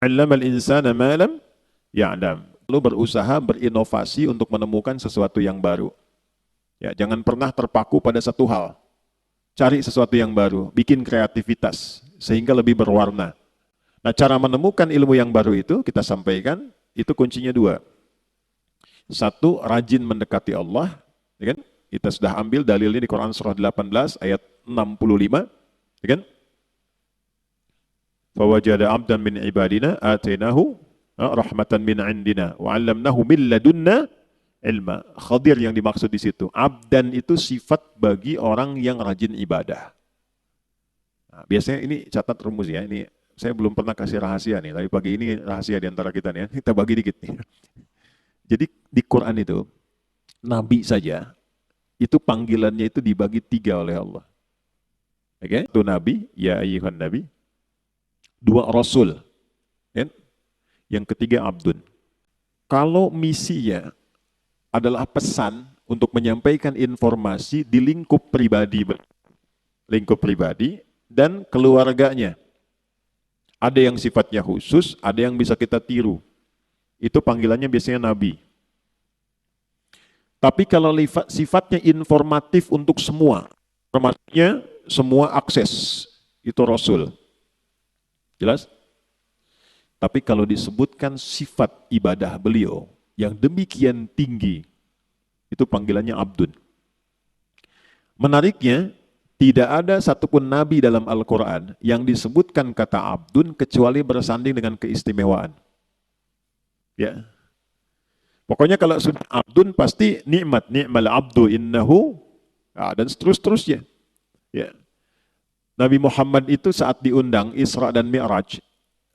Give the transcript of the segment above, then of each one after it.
'allamal insana ma lam ya'lam. Lalu berusaha berinovasi untuk menemukan sesuatu yang baru. Ya, jangan pernah terpaku pada satu hal. Cari sesuatu yang baru, bikin kreativitas sehingga lebih berwarna. Nah, cara menemukan ilmu yang baru itu kita sampaikan, itu kuncinya dua. Satu, rajin mendekati Allah, ya kan? Kita sudah ambil dalilnya di Quran surah 18 ayat 65, ya kan? Fawajada 'abdan min ibadina atainahu rahmatan min 'indina wa 'allamnahu min ladunna ilma. Khadir yang dimaksud di situ. Abdan itu sifat bagi orang yang rajin ibadah. Nah, biasanya ini catat rumus ya, ini saya belum pernah kasih rahasia nih, tapi pagi ini rahasia di antara kita nih ya. Kita bagi dikit nih. Jadi di Quran itu, Nabi saja, itu panggilannya itu dibagi 3 oleh Allah. Oke? Itu Nabi, ya ayyuhan Nabi. 2 Rasul. Ya? Yang ketiga Abdun. Kalau misinya adalah pesan untuk menyampaikan informasi di lingkup pribadi dan keluarganya. Ada yang sifatnya khusus, ada yang bisa kita tiru. Itu panggilannya biasanya Nabi. Tapi kalau sifatnya informatif untuk semua, informasinya semua akses, itu Rasul. Jelas? Tapi kalau disebutkan sifat ibadah beliau yang demikian tinggi, itu panggilannya Abdun. Menariknya, tidak ada satupun nabi dalam Al-Quran yang disebutkan kata Abdun kecuali bersanding dengan keistimewaan. Ya. Pokoknya kalau sudah Abdun pasti nikmat, ni'mal abdu innahu, dan seterusnya. Ya. Nabi Muhammad itu saat diundang Isra dan Mi'raj,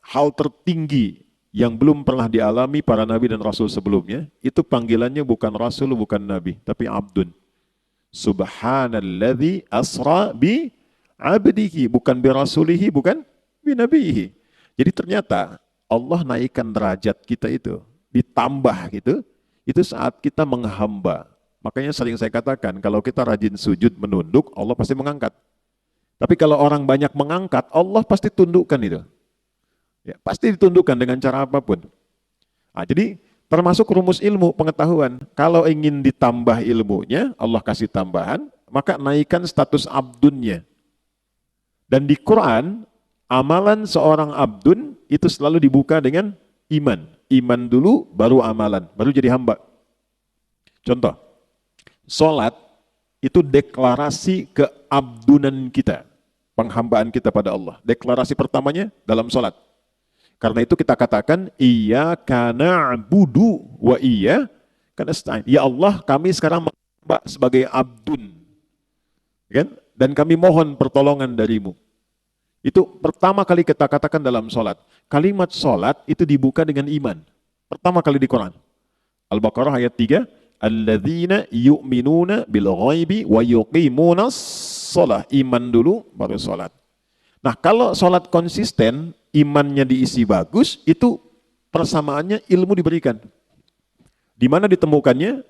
hal tertinggi yang belum pernah dialami para nabi dan rasul sebelumnya, itu panggilannya bukan rasul, bukan nabi, tapi Abdun. Subhanalladzi asra bi abdihi, bukan bi rasulihi, bukan bi nabihi. Jadi ternyata Allah naikkan derajat kita itu, ditambah gitu, itu saat kita menghamba. Makanya sering saya katakan, kalau kita rajin sujud menunduk, Allah pasti mengangkat. Tapi kalau orang banyak mengangkat, Allah pasti tundukkan itu. Ya, pasti ditundukkan dengan cara apapun. Nah, jadi termasuk rumus ilmu pengetahuan. Kalau ingin ditambah ilmunya, Allah kasih tambahan, maka naikkan status abdunnya. Dan di Quran, amalan seorang abdun itu selalu dibuka dengan iman. Iman dulu, baru amalan, baru jadi hamba. Contoh, sholat itu deklarasi keabdunan kita, penghambaan kita pada Allah. Deklarasi pertamanya dalam sholat. Karena itu kita katakan, iyyaka na'budu wa iyyaka nasta'in. Ya Allah, kami sekarang menghamba sebagai abdun. Kan? Dan kami mohon pertolongan darimu. Itu pertama kali kita katakan dalam sholat. Kalimat sholat itu dibuka dengan iman. Pertama kali di Quran. Al-Baqarah ayat 3. Alladzina yu'minuna bil ghaibi wa yuqimunas sholah. Iman dulu, baru sholat. Nah, kalau sholat konsisten, imannya diisi bagus, itu persamaannya ilmu diberikan. Di mana ditemukannya?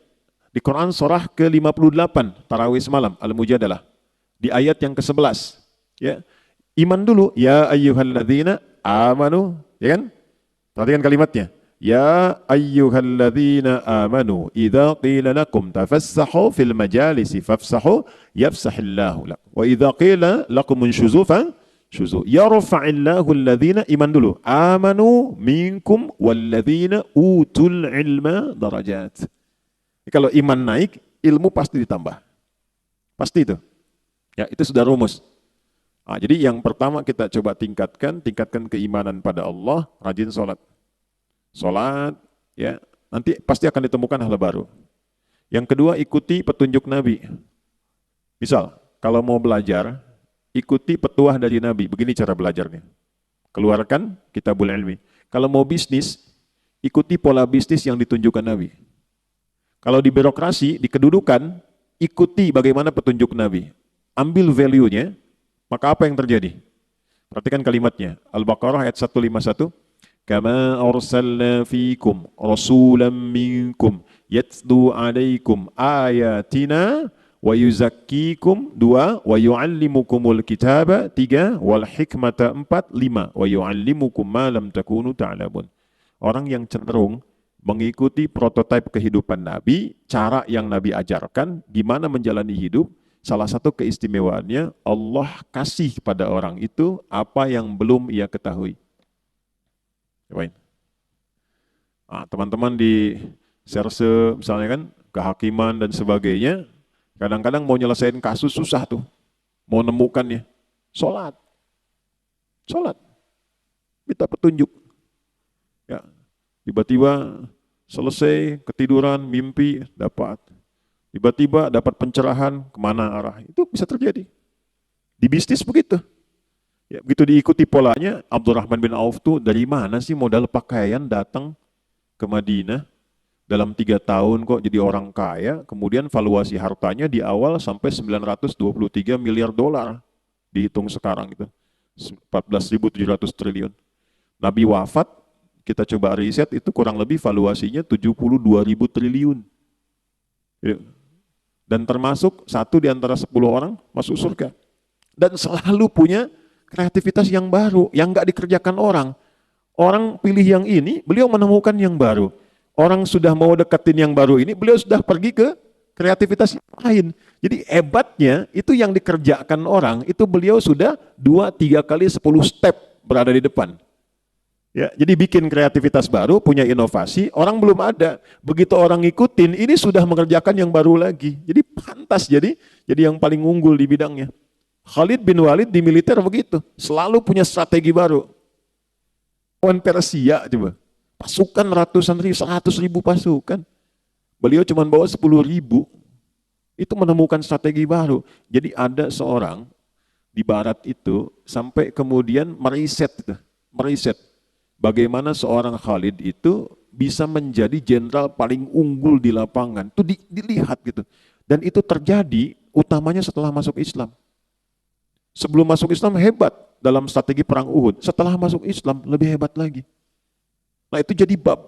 Di Quran surah ke-58, Tarawih semalam, Al-Mujadalah. Di ayat yang ke-11. Ya. Iman dulu, ya ayyuhalladzina amanu, ya kan? Perhatikan kalimatnya. Ya ayyuhalladzina amanu, idza qila lakum tafassahu fil majalisi fafsahu yafsahillahu lakum. Wa idza qila lakum unshuzu syuzu. Yarfa'illahu alladhina, iman dulu. Amanu minkum walladhina utul ilma darajat. Kalau iman naik, ilmu pasti ditambah. Pasti itu. Ya, itu sudah rumus. Nah, jadi yang pertama kita coba tingkatkan keimanan pada Allah, rajin sholat. Sholat, ya, nanti pasti akan ditemukan hal baru. Yang kedua, ikuti petunjuk Nabi. Misal, kalau mau belajar, ikuti petuah dari Nabi. Begini cara belajarnya. Keluarkan kitabul ilmi. Kalau mau bisnis, ikuti pola bisnis yang ditunjukkan Nabi. Kalau di birokrasi, di kedudukan, ikuti bagaimana petunjuk Nabi. Ambil value-nya, maka apa yang terjadi? Perhatikan kalimatnya. Al-Baqarah ayat 151. Kama arsalna fikum rasulan minkum yatlu alaikum ayatina wa yuzakkikum 2, wa yu'allimukumul kitaba 3, wal hikmata 4, 5, wa yu'allimukum ma lam takunu ta'lamun. Orang yang cenderung mengikuti prototipe kehidupan Nabi, cara yang Nabi ajarkan, gimana menjalani hidup, salah satu keistimewaannya Allah kasih kepada orang itu apa yang belum ia ketahui. Nah, teman-teman di serse misalnya kan, kehakiman dan sebagainya, kadang-kadang mau nyelesain kasus susah tuh, mau nemukannya. Sholat, minta petunjuk. Ya, tiba-tiba selesai ketiduran, mimpi, dapat. Tiba-tiba dapat pencerahan kemana arah. Itu bisa terjadi. Di bisnis begitu. Ya, begitu diikuti polanya, Abdurrahman bin Auf tuh dari mana sih modal pakaian datang ke Madinah? Dalam 3 tahun kok jadi orang kaya, kemudian valuasi hartanya di awal sampai 923 miliar dolar. Dihitung sekarang itu, 14.700 triliun. Nabi wafat, kita coba riset itu kurang lebih valuasinya 72.000 triliun. Dan termasuk satu di antara 10 orang masuk surga. Dan selalu punya kreativitas yang baru, yang nggak dikerjakan orang. Orang pilih yang ini, beliau menemukan yang baru. Orang sudah mau deketin yang baru ini, beliau sudah pergi ke kreativitas yang lain. Jadi hebatnya itu yang dikerjakan orang, itu beliau sudah 2-3 kali 10 step berada di depan. Ya, jadi bikin kreativitas baru, punya inovasi, orang belum ada. Begitu orang ngikutin, ini sudah mengerjakan yang baru lagi. Jadi pantas jadi yang paling unggul di bidangnya. Khalid bin Walid di militer begitu, selalu punya strategi baru. Lawan Persia coba. Pasukan ratusan ribu, 100.000 pasukan. Beliau cuma bawa 10.000. Itu menemukan strategi baru. Jadi ada seorang di barat itu sampai kemudian meriset bagaimana seorang Khalid itu bisa menjadi jenderal paling unggul di lapangan. Itu dilihat gitu. Dan itu terjadi utamanya setelah masuk Islam. Sebelum masuk Islam hebat dalam strategi perang Uhud. Setelah masuk Islam lebih hebat lagi. Nah itu jadi bab.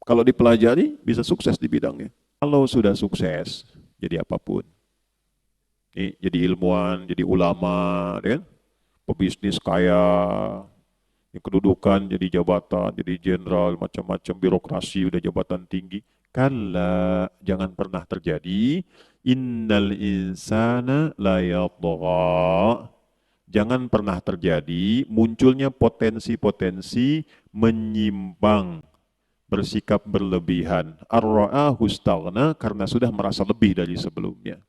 Kalau dipelajari bisa sukses di bidangnya. Kalau sudah sukses, jadi apapun. Jadi ilmuwan, jadi ulama, kan? Pebisnis kaya, yang kedudukan jadi jabatan, jadi jenderal, macam-macam birokrasi, udah jabatan tinggi. Kalla, jangan pernah terjadi. Innal insana la yatgha. Jangan pernah terjadi munculnya potensi-potensi menyimpang, bersikap berlebihan. Ar-ra'ahu istaghna, karena sudah merasa lebih dari sebelumnya.